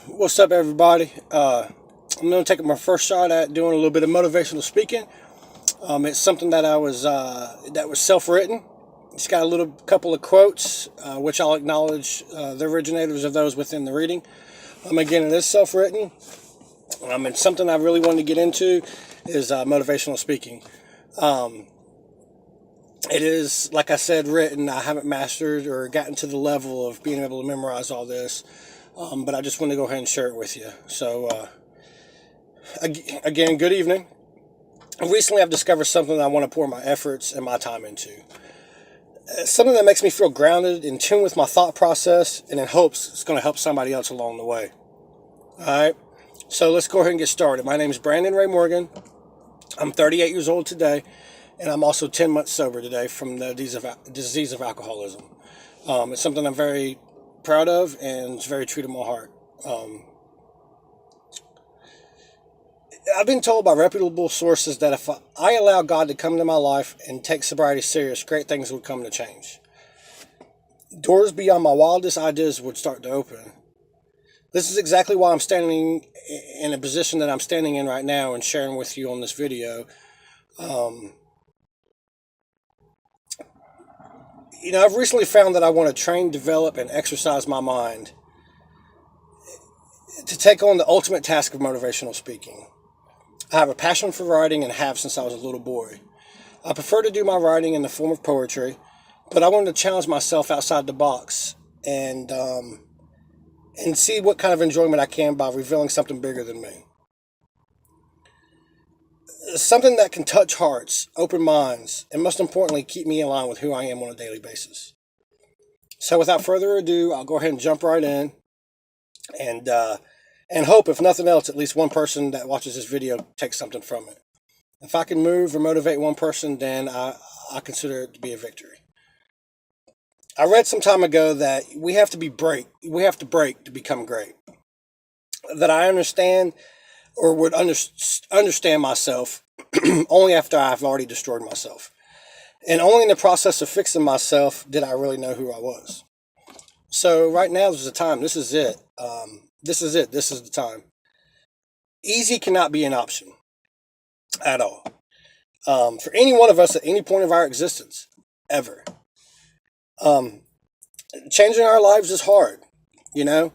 What's up, everybody? I'm going to take my first shot at doing a little bit of motivational speaking. It's something that was self-written. It's got a little couple of quotes, which I'll acknowledge the originators of those within the reading. Again, it is self-written. And something I really wanted to get into is motivational speaking. It is, like I said, written. I haven't mastered or gotten to the level of being able to memorize all this. But I just want to go ahead and share it with you. So, again, good evening. Recently, I've discovered something that I want to pour my efforts and my time into. Something that makes me feel grounded, in tune with my thought process, and in hopes it's going to help somebody else along the way. All right. So let's go ahead and get started. My name is Brandon Ray Morgan. I'm 38 years old today, and I'm also 10 months sober today from the disease of alcoholism. It's something I'm very proud of, and it's very true to my heart. I've been told by reputable sources that if I allow God to come into my life and take sobriety serious, great things would come to change. Doors beyond my wildest ideas would start to open. This is exactly why I'm standing in a position that I'm standing in right now and sharing with you on this video. I've recently found that I want to train, develop, and exercise my mind to take on the ultimate task of motivational speaking. I have a passion for writing and have since I was a little boy. I prefer to do my writing in the form of poetry, but I wanted to challenge myself outside the box and see what kind of enjoyment I can by revealing something bigger than me. Something that can touch hearts, open minds, and most importantly, keep me in line with who I am on a daily basis. So without further ado, I'll go ahead and jump right in and hope, if nothing else, at least one person that watches this video takes something from it. If I can move or motivate one person, then I consider it to be a victory. I read some time ago that we have to break to become great. That I understand or would understand myself only after I've already destroyed myself. And only in the process of fixing myself did I really know who I was. So right now is the time. This is it. This is it. This is the time. Easy cannot be an option at all. For any one of us at any point of our existence, ever. Changing our lives is hard, you know.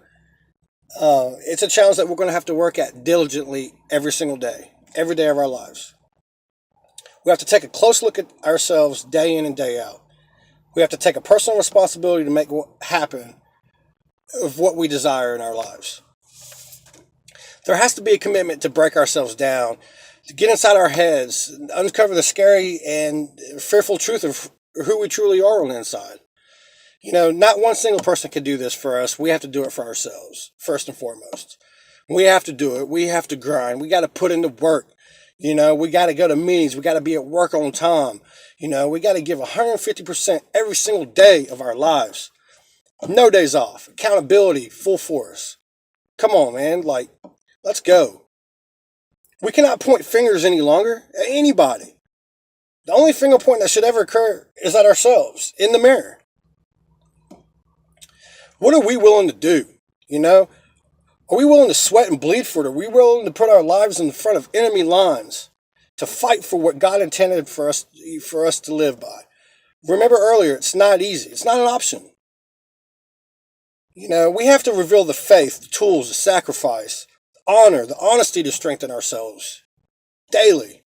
It's a challenge that we're going to have to work at diligently every single day, every day of our lives. We have to take a close look at ourselves day in and day out. We have to take a personal responsibility to make what happen of what we desire in our lives. There has to be a commitment to break ourselves down, to get inside our heads, and uncover the scary and fearful truth of who we truly are on the inside. Not one single person can do this for us. We have to do it for ourselves, first and foremost. We have to do it. We have to grind. We got to put into work. We got to go to meetings. We got to be at work on time. We got to give 150% every single day of our lives. No days off. Accountability, full force. Come on, man. Let's go. We cannot point fingers any longer at anybody. The only finger point that should ever occur is at ourselves, in the mirror. What are we willing to do? Are we willing to sweat and bleed for it? Are we willing to put our lives in front of enemy lines to fight for what God intended for us to live by? Remember earlier, it's not easy. It's not an option. We have to reveal the faith, the tools, the sacrifice, the honor, the honesty to strengthen ourselves daily,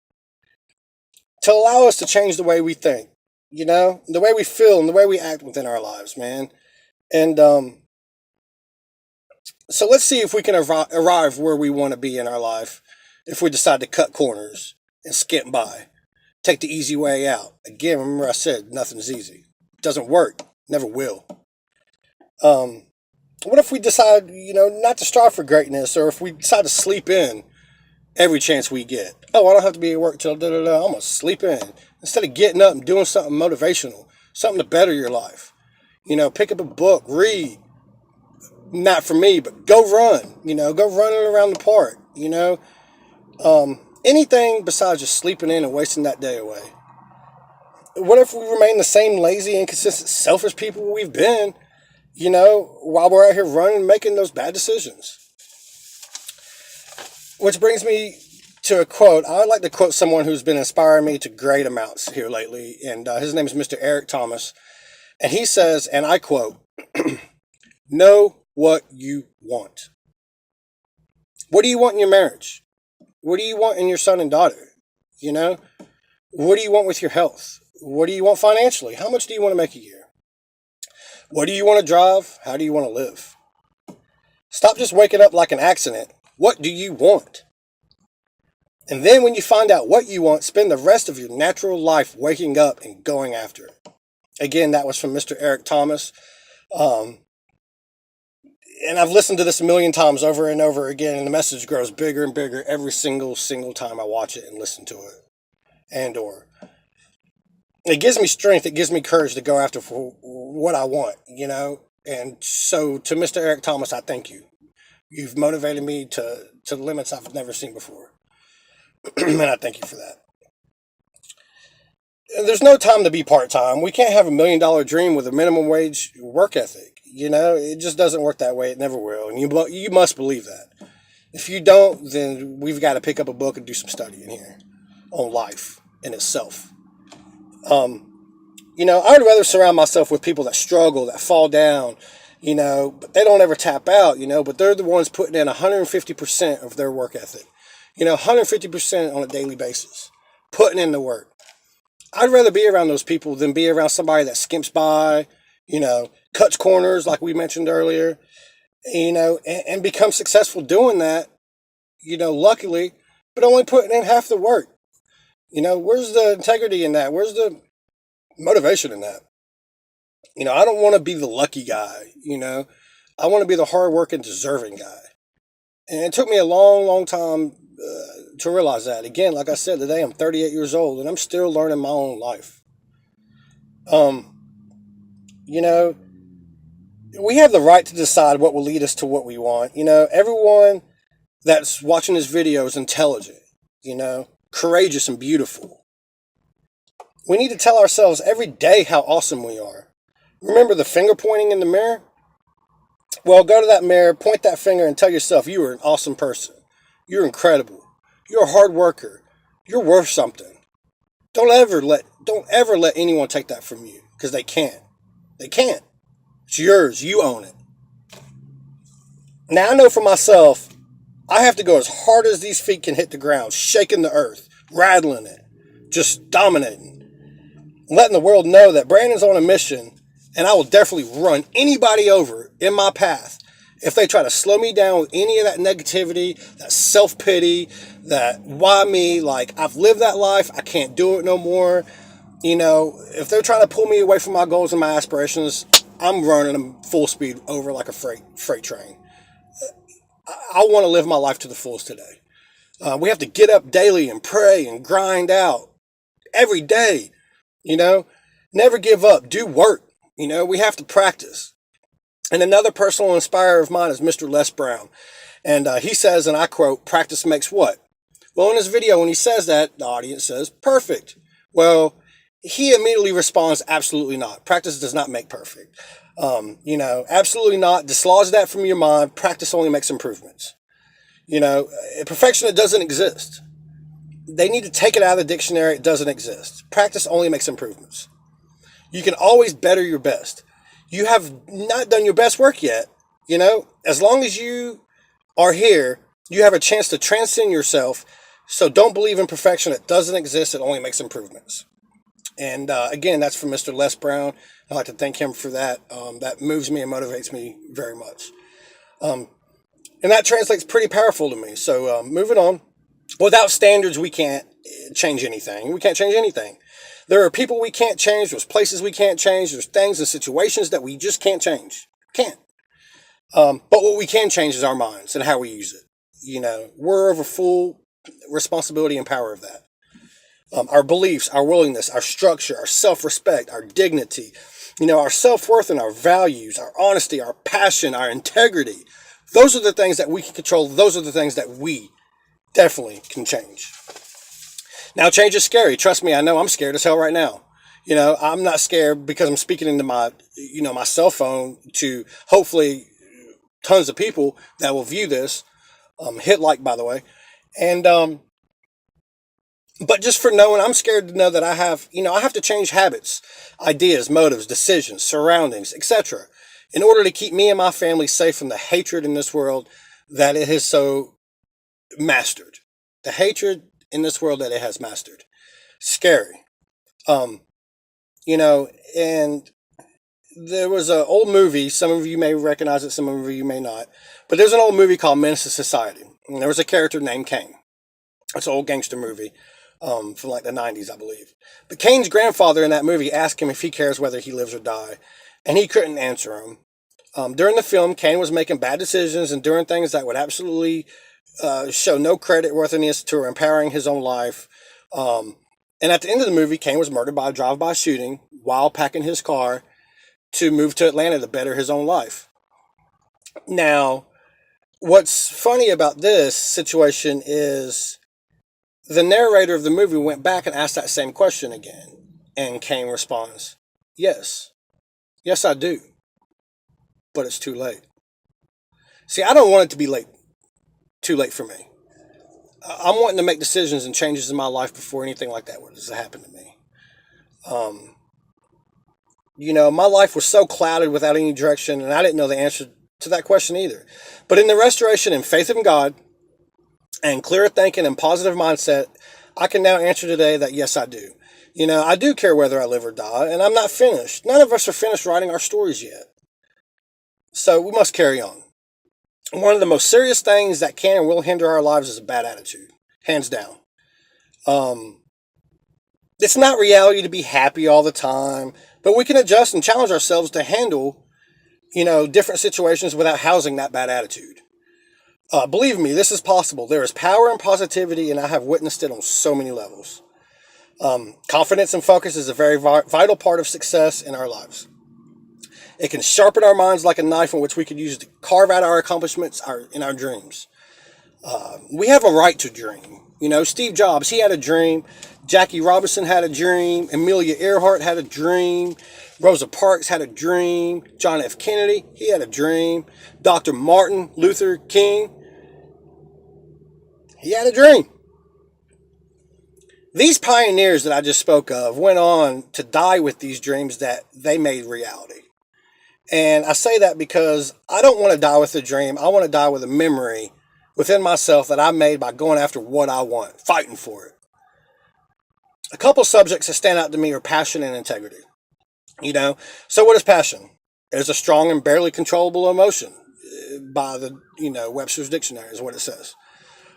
to allow us to change the way we think, the way we feel and the way we act within our lives, man. And so let's see if we can arrive where we want to be in our life if we decide to cut corners and skip by, take the easy way out. Again, remember I said nothing's easy. It doesn't work. Never will. What if we decide, not to strive for greatness, or if we decide to sleep in every chance we get? Oh, I don't have to be at work till da-da-da. I'm going to sleep in. Instead of getting up and doing something motivational, something to better your life. Pick up a book, read. Not for me, but go run. Go running around the park. Anything besides just sleeping in and wasting that day away. What if we remain the same lazy, inconsistent, selfish people we've been, while we're out here running and making those bad decisions? Which brings me to a quote. I would like to quote someone who's been inspiring me to great amounts here lately, and his name is Mr. Eric Thomas. And he says, and I quote, know what you want. What do you want in your marriage? What do you want in your son and daughter? You know, what do you want with your health? What do you want financially? How much do you want to make a year? What do you want to drive? How do you want to live? Stop just waking up like an accident. What do you want? And then when you find out what you want, spend the rest of your natural life waking up and going after it. Again, that was from Mr. Eric Thomas. And I've listened to this a million times over and over again, and the message grows bigger and bigger every single time I watch it and listen to it. And or it gives me strength, it gives me courage to go after for what I want, you know? And so to Mr. Eric Thomas, I thank you. You've motivated me to limits I've never seen before. And I thank you for that. There's no time to be part-time. We can't have $1 million dream with a minimum wage work ethic. You know, it just doesn't work that way. It never will. And you must believe that. If you don't, then we've got to pick up a book and do some studying here on life in itself. You know, I'd rather surround myself with people that struggle, that fall down, you know, but they don't ever tap out, you know, but they're the ones putting in 150% of their work ethic. You know, 150% on a daily basis, putting in the work. I'd rather be around those people than be around somebody that skimps by, you know, cuts corners like we mentioned earlier, you know, and become successful doing that, you know, luckily, but only putting in half the work. You know, where's the integrity in that? Where's the motivation in that? You know, I don't want to be the lucky guy, you know. I want to be the hardworking, deserving guy. And it took me a long time to realize that. Again, like I said, today I'm 38 years old and I'm still learning my own life. You know, we have the right to decide what will lead us to what we want. You know, everyone that's watching this video is intelligent, you know, courageous and beautiful. We need to tell ourselves every day how awesome we are. Remember the finger pointing in the mirror? Well, go to that mirror, point that finger, and tell yourself you are an awesome person. You're incredible. You're a hard worker. You're worth something. Don't ever let anyone take that from you, because they can't. They can't. It's yours. You own it. Now I know for myself, I have to go as hard as these feet can hit the ground, shaking the earth, rattling it, just dominating, letting the world know that Brandon's on a mission, and I will definitely run anybody over in my path if they try to slow me down with any of that negativity, that self-pity, that why me, like I've lived that life, I can't do it no more. You know, if they're trying to pull me away from my goals and my aspirations, I'm running them full speed over like a freight train. I want to live my life to the fullest today. We have to get up daily and pray and grind out every day, you know, never give up, do work. You know, we have to practice. And another personal inspirer of mine is Mr. Les Brown. And he says, and I quote, practice makes what? Well, in his video, when he says that, the audience says, perfect. Well, he immediately responds, absolutely not. Practice does not make perfect. You know, absolutely not. Dislodge that from your mind. Practice only makes improvements. You know, perfection, it doesn't exist. They need to take it out of the dictionary. It doesn't exist. Practice only makes improvements. You can always better your best. You have not done your best work yet. You know, as long as you are here, you have a chance to transcend yourself. So don't believe in perfection. It doesn't exist. It only makes improvements. And again, that's from Mr. Les Brown. I'd like to thank him for that. That moves me and motivates me very much. And that translates pretty powerful to me. So moving on. Without standards, we can't change anything. We can't change anything. There are people we can't change. There's places we can't change. There's things and situations that we just can't change. Can't. But what we can change is our minds and how we use it. You know, we're over full responsibility and power of that. Our beliefs, our willingness, our structure, our self-respect, our dignity, you know, our self-worth and our values, our honesty, our passion, our integrity. Those are the things that we can control. Those are the things that we definitely can change. Now, change is scary. Trust me, I know I'm scared as hell right now. You know, I'm not scared because I'm speaking into my, you know, my cell phone to hopefully tons of people that will view this. Hit like, by the way. And but just for knowing, I'm scared to know that I have to change habits, ideas, motives, decisions, surroundings, etc., in order to keep me and my family safe from the hatred in this world that it has so mastered. The hatred in this world that it has mastered. Scary. Um, and there was an old movie. Some of you may recognize it, some of you may not. But there's an old movie called Menace II Society. And there was a character named Kane. It's an old gangster movie from like the 90s, I believe. But Kane's grandfather in that movie asked him if he cares whether he lives or die. And he couldn't answer him. During the film, Kane was making bad decisions and doing things that would absolutely show no credit worthiness to empowering his own life. And at the end of the movie, Kane was murdered by a drive-by shooting while packing his car to move to Atlanta to better his own life. Now, what's funny about this situation is the narrator of the movie went back and asked that same question again. And Kane responds, yes. Yes, I do. But it's too late. See, I don't want it to be too late for me. I'm wanting to make decisions and changes in my life before anything like that was to happen to me. Um, my life was so clouded without any direction, and I didn't know the answer to that question either. But in the restoration and faith in God, and clearer thinking and positive mindset, I can now answer today that yes, I do. I do care whether I live or die, and I'm not finished. None of us are finished writing our stories yet. So we must carry on. One of the most serious things that can and will hinder our lives is a bad attitude, hands down. Um, it's not reality to be happy all the time, but we can adjust and challenge ourselves to handle, different situations without housing that bad attitude. Believe me, this is possible. There is power in positivity, and I have witnessed it on so many levels. Confidence and focus is a very vital part of success in our lives. It can sharpen our minds like a knife in which we could use to carve out our accomplishments in our dreams. We have a right to dream. Steve Jobs, he had a dream. Jackie Robinson had a dream. Amelia Earhart had a dream. Rosa Parks had a dream. John F. Kennedy, he had a dream. Dr. Martin Luther King, he had a dream. These pioneers that I just spoke of went on to die with these dreams that they made reality. And I say that because I don't want to die with a dream. I want to die with a memory within myself that I made by going after what I want, fighting for it. A couple subjects that stand out to me are passion and integrity. So what is passion? It is a strong and barely controllable emotion by the, Webster's Dictionary is what it says.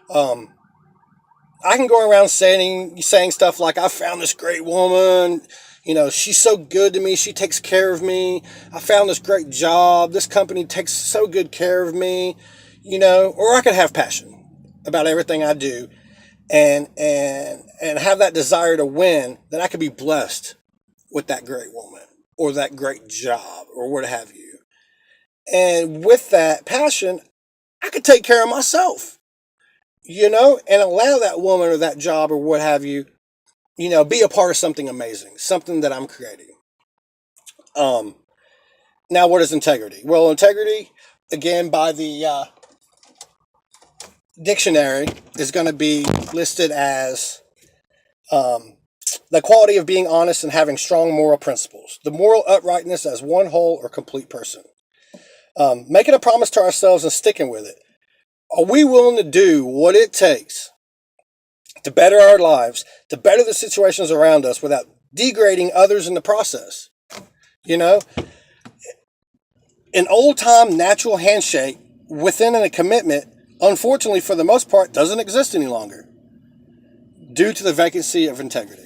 Um, I can go around saying stuff like, I found this great woman, she's so good to me, she takes care of me. I found this great job, this company takes so good care of me, or I could have passion about everything I do and have that desire to win, that I could be blessed with that great woman or that great job or what have you. And with that passion, I could take care of myself, and allow that woman or that job or what have you, be a part of something amazing, something that I'm creating. Um, Now, what is integrity? Well, integrity, again, by the dictionary, is going to be listed as um, the quality of being honest and having strong moral principles, the moral uprightness as one whole or complete person. Making a promise to ourselves and sticking with it. Are we willing to do what it takes to better our lives, to better the situations around us without degrading others in the process? You know, an old time natural handshake within a commitment, unfortunately, for the most part, doesn't exist any longer due to the vacancy of integrity.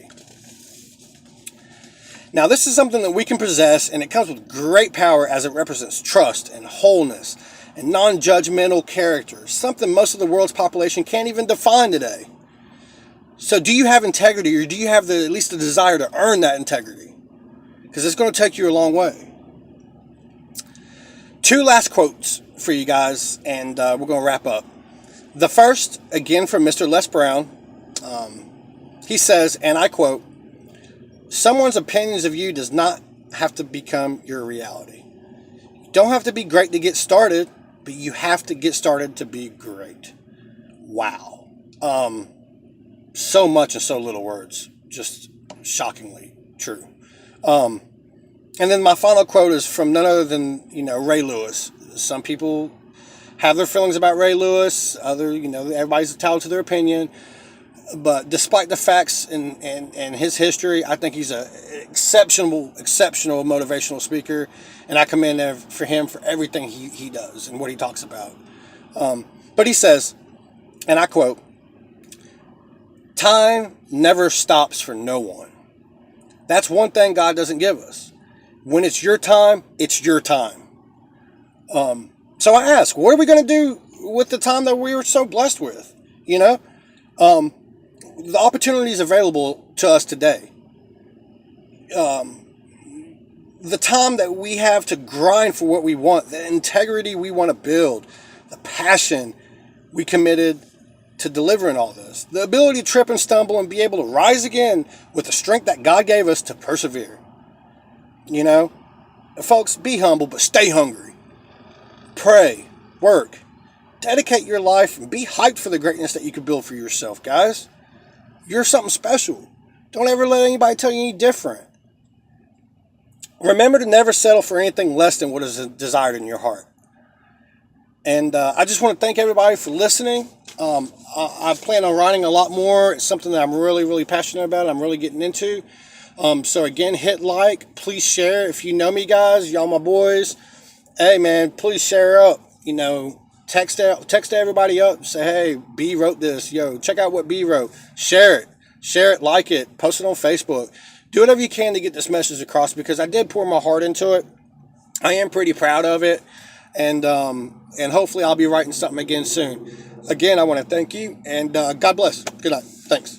Now, this is something that we can possess, and it comes with great power as it represents trust and wholeness and non-judgmental character, something most of the world's population can't even define today. So do you have integrity, or do you have at least the desire to earn that integrity? Because it's going to take you a long way. Two last quotes for you guys, and we're going to wrap up. The first, again, from Mr. Les Brown. He says, and I quote, "Someone's opinions of you does not have to become your reality. You don't have to be great to get started, but you have to get started to be great." Wow. So much in so little words. Just shockingly true. And then my final quote is from none other than, Ray Lewis. Some people have their feelings about Ray Lewis. Everybody's entitled to their opinion. But despite the facts and his history, I think he's an exceptional motivational speaker. And I commend him for everything he does and what he talks about. But he says, and I quote, "Time never stops for no one. That's one thing God doesn't give us. When it's your time, it's your time." So I ask, what are we going to do with the time that we were so blessed with? The opportunities available to us today. The time that we have to grind for what we want, the integrity we want to build, the passion we committed to delivering all this, the ability to trip and stumble and be able to rise again with the strength that God gave us to persevere. Folks, be humble, but stay hungry. Pray, work, dedicate your life, and be hyped for the greatness that you can build for yourself, guys. You're something special. Don't ever let anybody tell you any different. Remember to never settle for anything less than what is desired in your heart. And I just want to thank everybody for listening. I plan on writing a lot more. It's something that I'm really, really passionate about. I'm really getting into. So again, hit like. Please share. If you know me, guys, y'all my boys. Hey, man, please share up. Text everybody up. Say, hey, B wrote this. Yo, check out what B wrote. Share it, like it, post it on Facebook. Do whatever you can to get this message across, because I did pour my heart into it. I am pretty proud of it, and hopefully I'll be writing something again soon. Again, I want to thank you, and God bless. Good night. Thanks.